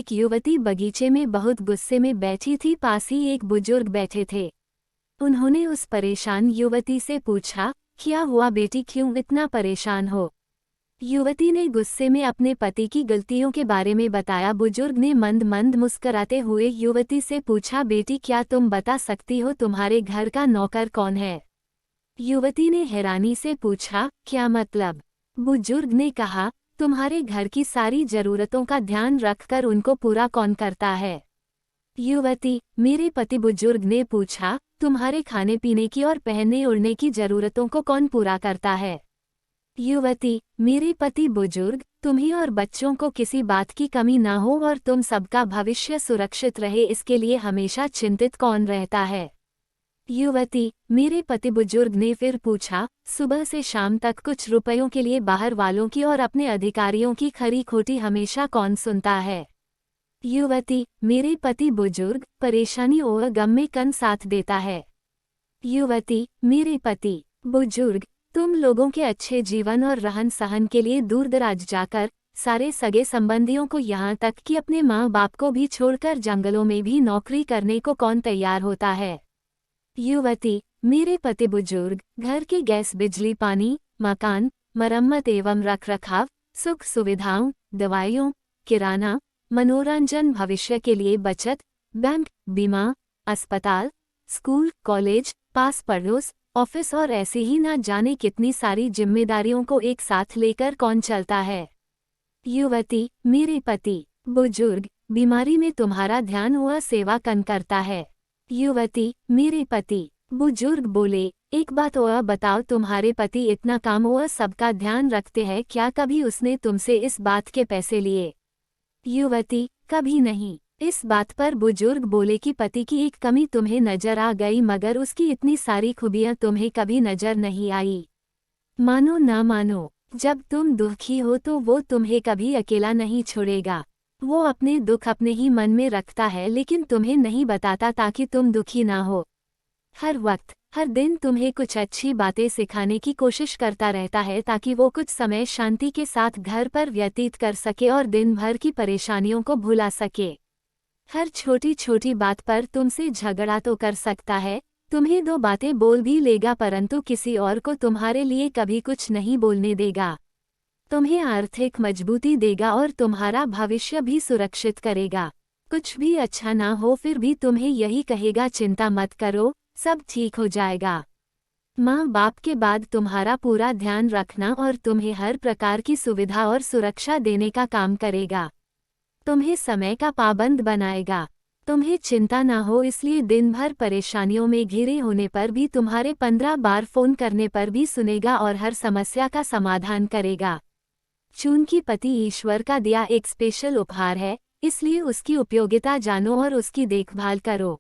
एक युवती बगीचे में बहुत गुस्से में बैठी थी। पास ही एक बुजुर्ग बैठे थे। उन्होंने उस परेशान युवती से पूछा, क्या हुआ बेटी, क्यों इतना परेशान हो? युवती ने गुस्से में अपने पति की गलतियों के बारे में बताया। बुजुर्ग ने मंद मंद मुस्कुराते हुए युवती से पूछा, बेटी क्या तुम बता सकती हो तुम्हारे घर का नौकर कौन है? युवती ने हैरानी से पूछा, क्या मतलब? बुजुर्ग ने कहा, तुम्हारे घर की सारी जरूरतों का ध्यान रखकर उनको पूरा कौन करता है? युवती, मेरे पति। बुजुर्ग ने पूछा, तुम्हारे खाने पीने की और पहनने ओढ़ने की जरूरतों को कौन पूरा करता है? युवती, मेरे पति। बुजुर्ग, तुम्हें और बच्चों को किसी बात की कमी ना हो और तुम सबका भविष्य सुरक्षित रहे, इसके लिए हमेशा चिंतित कौन रहता है? युवती, मेरे पति। बुजुर्ग ने फिर पूछा, सुबह से शाम तक कुछ रुपयों के लिए बाहर वालों की और अपने अधिकारियों की खरी खोटी हमेशा कौन सुनता है? युवती, मेरे पति। बुजुर्ग, परेशानी और गम में कन साथ देता है। युवती, मेरे पति। बुजुर्ग, तुम लोगों के अच्छे जीवन और रहन सहन के लिए दूर दराज जाकर सारे सगे संबंधियों को यहाँ तक कि अपने माँ बाप को भी छोड़कर जंगलों में भी नौकरी करने को कौन तैयार होता है? युवती, मेरे पति। बुजुर्ग, घर के गैस बिजली पानी मकान मरम्मत एवं रखरखाव सुख सुविधाओं दवाइयों किराना मनोरंजन भविष्य के लिए बचत बैंक बीमा अस्पताल स्कूल कॉलेज पास पड़ोस ऑफिस और ऐसे ही ना जाने कितनी सारी जिम्मेदारियों को एक साथ लेकर कौन चलता है? युवती, मेरे पति। बुजुर्ग, बीमारी में तुम्हारा ध्यान हुआ सेवा कन करता है? युवती, मेरे पति। बुजुर्ग बोले, एक बात और बताओ, तुम्हारे पति इतना काम और सबका ध्यान रखते हैं, क्या कभी उसने तुमसे इस बात के पैसे लिए? युवती, कभी नहीं। इस बात पर बुजुर्ग बोले कि पति की एक कमी तुम्हें नजर आ गई, मगर उसकी इतनी सारी खूबियां तुम्हें कभी नजर नहीं आई। मानो ना मानो, जब तुम दुखी हो तो वो तुम्हें कभी अकेला नहीं छोड़ेगा। वो अपने दुख अपने ही मन में रखता है, लेकिन तुम्हें नहीं बताता ताकि तुम दुखी ना हो। हर वक्त हर दिन तुम्हें कुछ अच्छी बातें सिखाने की कोशिश करता रहता है ताकि वो कुछ समय शांति के साथ घर पर व्यतीत कर सके और दिन भर की परेशानियों को भुला सके। हर छोटी छोटी बात पर तुमसे झगड़ा तो कर सकता है, तुम्हें दो बातें बोल भी लेगा, परंतु किसी और को तुम्हारे लिए कभी कुछ नहीं बोलने देगा। तुम्हें आर्थिक मजबूती देगा और तुम्हारा भविष्य भी सुरक्षित करेगा। कुछ भी अच्छा ना हो फिर भी तुम्हें यही कहेगा, चिंता मत करो, सब ठीक हो जाएगा। माँ बाप के बाद तुम्हारा पूरा ध्यान रखना और तुम्हें हर प्रकार की सुविधा और सुरक्षा देने का काम करेगा। तुम्हें समय का पाबंद बनाएगा। तुम्हें चिंता ना हो, इसलिए दिन भर परेशानियों में घिरे होने पर भी तुम्हारे 15 बार फोन करने पर भी सुनेगा और हर समस्या का समाधान करेगा। चूंकि पति ईश्वर का दिया एक स्पेशल उपहार है, इसलिए उसकी उपयोगिता जानो और उसकी देखभाल करो।